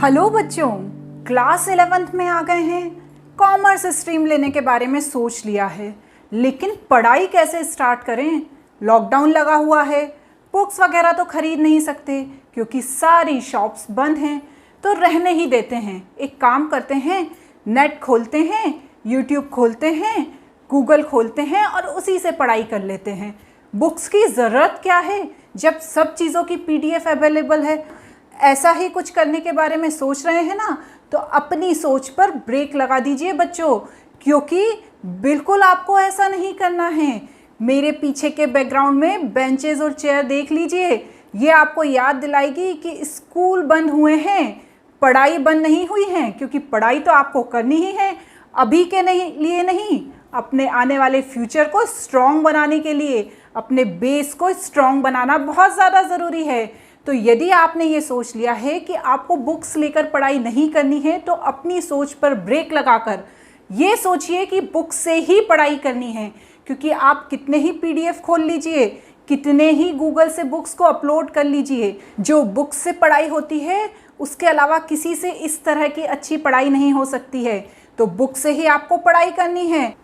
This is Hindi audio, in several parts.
हेलो बच्चों, क्लास 11th में आ गए हैं। कॉमर्स स्ट्रीम लेने के बारे में सोच लिया है, लेकिन पढ़ाई कैसे स्टार्ट करें? लॉकडाउन लगा हुआ है, बुक्स वगैरह तो खरीद नहीं सकते क्योंकि सारी शॉप्स बंद हैं। तो रहने ही देते हैं। एक काम करते हैं, नेट खोलते हैं, यूट्यूब खोलते हैं, गूगल खोलते हैं और उसी से पढ़ाई कर लेते हैं। बुक्स की ज़रूरत क्या है जब सब चीज़ों की PDF अवेलेबल है। ऐसा ही कुछ करने के बारे में सोच रहे हैं ना, तो अपनी सोच पर ब्रेक लगा दीजिए बच्चों, क्योंकि बिल्कुल आपको ऐसा नहीं करना है। मेरे पीछे के बैकग्राउंड में बेंचेस और चेयर देख लीजिए, ये आपको याद दिलाएगी कि स्कूल बंद हुए हैं, पढ़ाई बंद नहीं हुई है, क्योंकि पढ़ाई तो आपको करनी ही है, अभी के लिए नहीं, अपने आने वाले फ्यूचर को स्ट्रॉन्ग बनाने के लिए। अपने बेस को स्ट्रॉन्ग बनाना बहुत ज़्यादा ज़रूरी है। तो यदि आपने ये सोच लिया है कि आपको बुक्स लेकर पढ़ाई नहीं करनी है, तो अपनी सोच पर ब्रेक लगाकर ये सोचिए कि बुक्स से ही पढ़ाई करनी है। क्योंकि आप कितने ही PDF खोल लीजिए, कितने ही गूगल से बुक्स को अपलोड कर लीजिए, जो बुक्स से पढ़ाई होती है उसके अलावा किसी से इस तरह की अच्छी पढ़ाई नहीं हो सकती है। तो बुक से ही आपको पढ़ाई करनी है।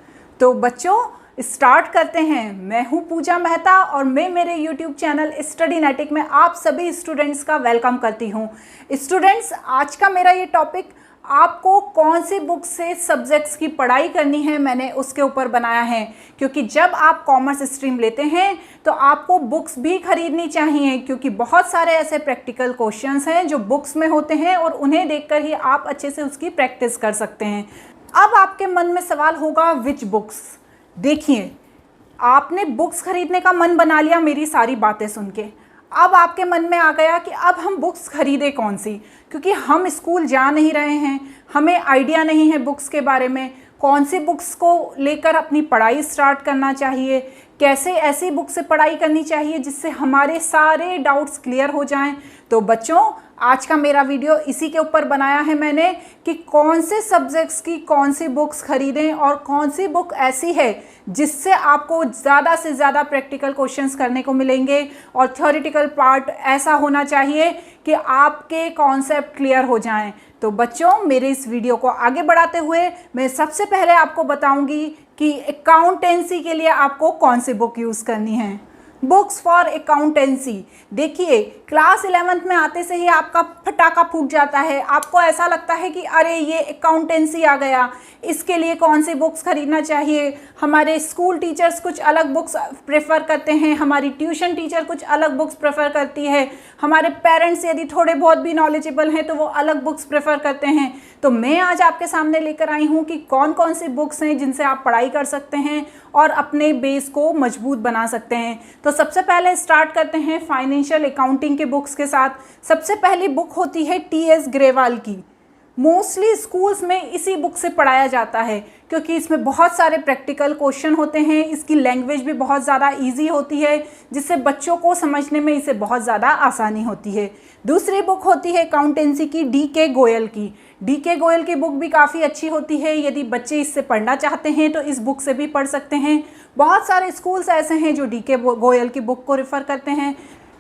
तो बच्चों, स्टार्ट करते हैं। मैं हूं पूजा मेहता और मैं मेरे YouTube चैनल स्टडीनेटिक में आप सभी स्टूडेंट्स का वेलकम करती हूं। स्टूडेंट्स, आज का मेरा ये टॉपिक आपको कौन सी बुक से सब्जेक्ट्स की पढ़ाई करनी है, मैंने उसके ऊपर बनाया है। क्योंकि जब आप कॉमर्स स्ट्रीम लेते हैं तो आपको बुक्स भी खरीदनी चाहिए, क्योंकि बहुत सारे ऐसे प्रैक्टिकल क्वेश्चंस हैं जो बुक्स में होते हैं और उन्हें देखकर ही आप अच्छे से उसकी प्रैक्टिस कर सकते हैं। अब आपके मन में सवाल होगा, विच बुक्स? देखिए, आपने बुक्स खरीदने का मन बना लिया मेरी सारी बातें सुन के। अब आपके मन में आ गया कि अब हम बुक्स खरीदें कौन सी, क्योंकि हम स्कूल जा नहीं रहे हैं, हमें आइडिया नहीं है बुक्स के बारे में। कौन सी बुक्स को लेकर अपनी पढ़ाई स्टार्ट करना चाहिए, कैसे ऐसी बुक से पढ़ाई करनी चाहिए जिससे हमारे सारे डाउट्स क्लियर हो जाएं। तो बच्चों, आज का मेरा वीडियो इसी के ऊपर बनाया है मैंने कि कौन से सब्जेक्ट्स की कौन सी बुक्स खरीदें और कौन सी बुक ऐसी है जिससे आपको ज़्यादा से ज़्यादा प्रैक्टिकल क्वेश्चंस करने को मिलेंगे और थ्योरेटिकल पार्ट ऐसा होना चाहिए कि आपके कॉन्सेप्ट क्लियर हो जाएं। तो बच्चों, मेरे इस वीडियो को आगे बढ़ाते हुए मैं सबसे पहले आपको बताऊंगी कि अकाउंटेंसी के लिए आपको कौन सी बुक यूज़ करनी है। Books for accountancy. देखिए, क्लास 11th में आते से ही आपका फटाका फूट जाता है। आपको ऐसा लगता है कि अरे ये अकाउंटेंसी आ गया, इसके लिए कौन सी बुक्स खरीदना चाहिए। हमारे स्कूल टीचर्स कुछ अलग बुक्स प्रेफर करते हैं, हमारी ट्यूशन टीचर कुछ अलग बुक्स प्रेफर करती है, हमारे पेरेंट्स यदि थोड़े बहुत भी नॉलेजेबल हैं तो वो अलग बुक्स प्रेफर करते हैं। तो मैं आज आपके सामने लेकर आई हूँ कि कौन कौन सी बुक्स हैं जिनसे आप पढ़ाई कर सकते हैं और अपने बेस को मजबूत बना सकते हैं। तो सबसे पहले स्टार्ट करते हैं फाइनेंशियल अकाउंटिंग के बुक्स के साथ। सबसे पहली बुक होती है TS ग्रेवाल की। मोस्टली स्कूल्स में इसी बुक से पढ़ाया जाता है क्योंकि इसमें बहुत सारे प्रैक्टिकल क्वेश्चन होते हैं। इसकी लैंग्वेज भी बहुत ज़्यादा इजी होती है, जिससे बच्चों को समझने में इसे बहुत ज़्यादा आसानी होती है। दूसरी बुक होती है अकाउंटेंसी की DK गोयल की। DK गोयल की बुक भी काफ़ी अच्छी होती है। यदि बच्चे इससे पढ़ना चाहते हैं तो इस बुक से भी पढ़ सकते हैं। बहुत सारे स्कूल्स ऐसे हैं जो DK गोयल की बुक को रेफ़र करते हैं।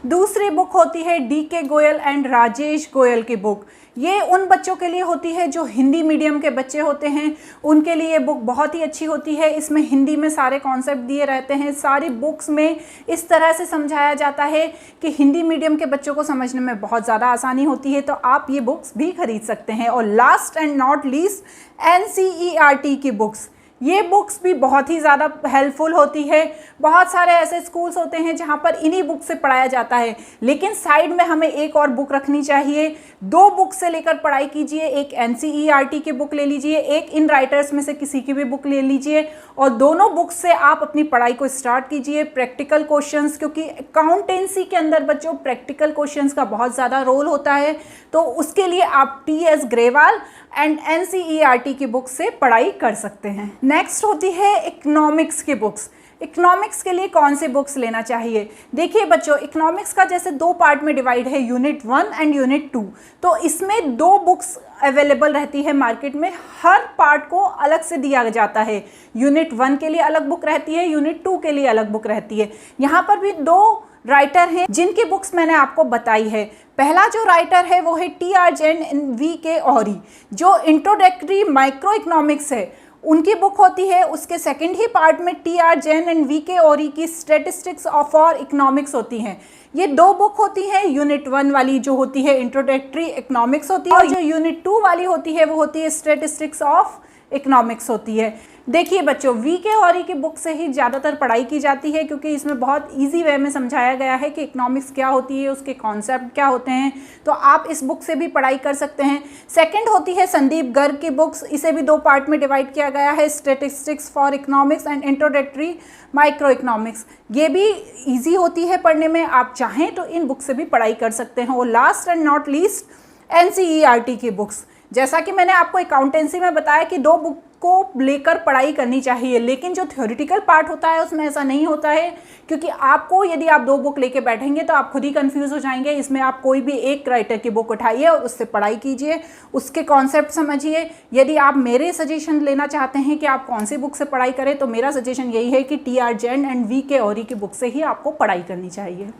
दूसरी बुक होती है DK गोयल एंड राजेश गोयल की बुक। ये उन बच्चों के लिए होती है जो हिंदी मीडियम के बच्चे होते हैं, उनके लिए ये बुक बहुत ही अच्छी होती है। इसमें हिंदी में सारे कॉन्सेप्ट दिए रहते हैं। सारी बुक्स में इस तरह से समझाया जाता है कि हिंदी मीडियम के बच्चों को समझने में बहुत ज़्यादा आसानी होती है। तो आप ये बुक्स भी खरीद सकते हैं। और last and not least NCERT की बुक्स। ये बुक्स भी बहुत ही ज़्यादा हेल्पफुल होती है। बहुत सारे ऐसे स्कूल्स होते हैं जहाँ पर इन्हीं बुक से पढ़ाया जाता है, लेकिन साइड में हमें एक और बुक रखनी चाहिए। 2 बुक से लेकर पढ़ाई कीजिए। एक NCERT की बुक ले लीजिए, एक इन राइटर्स में से किसी की भी बुक ले लीजिए और दोनों बुक से आप अपनी पढ़ाई को स्टार्ट कीजिए। प्रैक्टिकल क्वेश्चंस, क्योंकि अकाउंटेंसी के अंदर बच्चों प्रैक्टिकल क्वेश्चंस का बहुत ज़्यादा रोल होता है, तो उसके लिए आप TS ग्रेवाल एंड NCERT की बुक से पढ़ाई कर सकते हैं। नेक्स्ट होती है इकोनॉमिक्स की बुक्स। इकोनॉमिक्स के लिए कौन से बुक्स लेना चाहिए? देखिए बच्चों, इकोनॉमिक्स का जैसे 2 पार्ट में डिवाइड है, यूनिट 1 एंड यूनिट 2। तो इसमें 2 बुक्स अवेलेबल रहती है मार्केट में। हर पार्ट को अलग से दिया जाता है। यूनिट 1 के लिए अलग बुक रहती है, यूनिट 2 के लिए अलग बुक रहती है। यहाँ पर भी 2 राइटर हैं जिनकी बुक्स मैंने आपको बताई है। पहला जो राइटर है वो है टी.आर. Jain and VK. औरी, जो इंट्रोडक्टरी माइक्रो इकोनॉमिक्स है उनकी बुक होती है। उसके सेकंड ही पार्ट में टी.आर. Jain and VK. औरी की स्टैटिस्टिक्स फॉर इकोनॉमिक्स होती हैं। ये 2 बुक होती हैं। यूनिट 1 वाली जो होती है इंट्रोडक्टरी इकोनॉमिक्स होती है, और जो यूनिट 2 वाली होती है वो होती है स्टैटिस्टिक्स ऑफ इकोनॉमिक्स होती है। देखिए बच्चों, वी.के. औरी की बुक से ही ज़्यादातर पढ़ाई की जाती है, क्योंकि इसमें बहुत इजी वे में समझाया गया है कि इकोनॉमिक्स क्या होती है, उसके कॉन्सेप्ट क्या होते हैं। तो आप इस बुक से भी पढ़ाई कर सकते हैं। सेकंड होती है संदीप गर्ग की बुक्स। इसे भी 2 पार्ट में डिवाइड किया गया है, statistics for economics and introductory micro economics. ये भी ईजी होती है पढ़ने में, आप चाहें तो इन बुक से भी पढ़ाई कर सकते हैं। और last and not least NCERT की बुक्स। जैसा कि मैंने आपको अकाउंटेंसी में बताया कि 2 बुक को लेकर पढ़ाई करनी चाहिए, लेकिन जो थ्योरेटिकल पार्ट होता है उसमें ऐसा नहीं होता है, क्योंकि आपको यदि आप 2 बुक लेके बैठेंगे तो आप खुद ही कंफ्यूज हो जाएंगे। इसमें आप कोई भी एक राइटर की बुक उठाइए और उससे पढ़ाई कीजिए, उसके कॉन्सेप्ट समझिए। यदि आप मेरे सजेशन लेना चाहते हैं कि आप कौन सी बुक से पढ़ाई करें, तो मेरा सजेशन यही है कि टी.आर. Jain and VK. औरी की बुक से ही आपको पढ़ाई करनी चाहिए।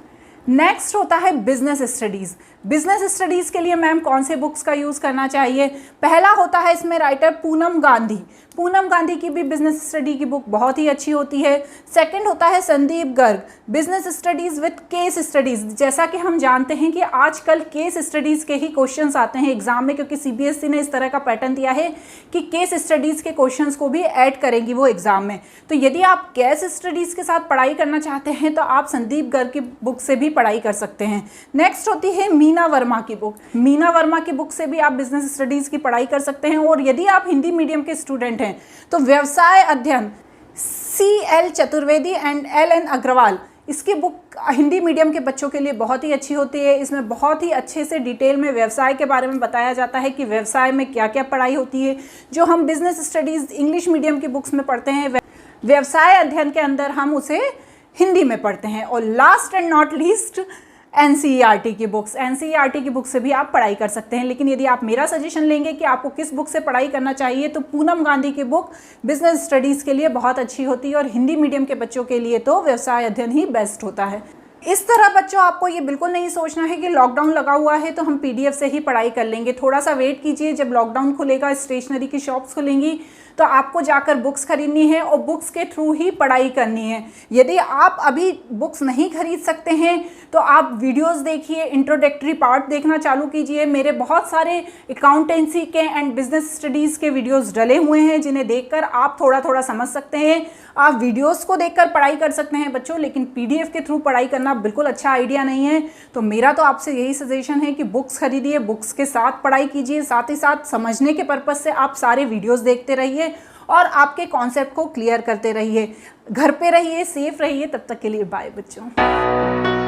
नेक्स्ट होता है बिजनेस स्टडीज़। बिजनेस स्टडीज़ के लिए मैम कौन से बुक्स का यूज़ करना चाहिए? पहला होता है इसमें राइटर पूनम गांधी। पूनम गांधी की भी बिजनेस स्टडी की बुक बहुत ही अच्छी होती है। सेकंड होता है Sandeep Garg, business studies with case studies. जैसा कि हम जानते हैं कि आजकल केस स्टडीज़ के ही क्वेश्चंस आते हैं एग्जाम में, क्योंकि सीबीएसई ने इस तरह का पैटर्न दिया है कि केस स्टडीज़ के क्वेश्चंस को भी ऐड करेंगी वो एग्जाम में। तो यदि आप केस स्टडीज़ के साथ पढ़ाई करना चाहते हैं तो आप संदीप गर्ग की बुक से भी पढ़ाई कर सकते हैं। नेक्स्ट होती है मीना वर्मा की बुक। मीना वर्मा की बुक से भी आप बिजनेस स्टडीज़ की पढ़ाई कर सकते हैं। और यदि आप हिंदी मीडियम के स्टूडेंट हैं तो व्यवसाय अध्ययन C.L. Chaturvedi and L.N. Agarwal, इसकी बुक हिंदी मीडियम के बच्चों के लिए बहुत ही अच्छी होती है। इसमें बहुत ही अच्छे से डिटेल में व्यवसाय के बारे में बताया जाता है कि व्यवसाय में क्या क्या पढ़ाई होती है, जो हम बिजनेस स्टडीज़ इंग्लिश मीडियम की बुक्स में पढ़ते हैं, व्यवसाय अध्ययन के अंदर हम उसे हिंदी में पढ़ते हैं। और last and not least NCERT की बुक्स। एनसीईआरटी की बुक से भी आप पढ़ाई कर सकते हैं। लेकिन यदि आप मेरा सजेशन लेंगे कि आपको किस बुक से पढ़ाई करना चाहिए, तो पूनम गांधी की बुक बिजनेस स्टडीज़ के लिए बहुत अच्छी होती है, और हिंदी मीडियम के बच्चों के लिए तो व्यवसाय अध्ययन ही बेस्ट होता है। इस तरह बच्चों आपको ये बिल्कुल नहीं सोचना है कि लॉकडाउन लगा हुआ है तो हम पीडीएफ से ही पढ़ाई कर लेंगे। थोड़ा सा वेट कीजिए, जब लॉकडाउन खुलेगा, स्टेशनरी की शॉप्स खुलेंगी, तो आपको जाकर बुक्स खरीदनी है और बुक्स के थ्रू ही पढ़ाई करनी है। यदि आप अभी बुक्स नहीं खरीद सकते हैं तो आप वीडियोस देखिए, इंट्रोडक्टरी पार्ट देखना चालू कीजिए। मेरे बहुत सारे अकाउंटेंसी के एंड बिजनेस स्टडीज़ के वीडियोस डले हुए हैं, जिन्हें देखकर आप थोड़ा थोड़ा समझ सकते हैं। आप वीडियोस को देखकर पढ़ाई कर सकते हैं बच्चों, लेकिन पीडीएफ के थ्रू पढ़ाई करना बिल्कुल अच्छा आइडिया नहीं है। तो मेरा तो आपसे यही सजेशन है कि बुक्स खरीदिए, बुक्स के साथ पढ़ाई कीजिए, साथ ही साथ समझने के पर्पज़ से आप सारे वीडियोस देखते रहिए और आपके कॉन्सेप्ट को क्लियर करते रहिए। घर पे रहिए, सेफ रहिए। तब तक के लिए बाय बच्चों।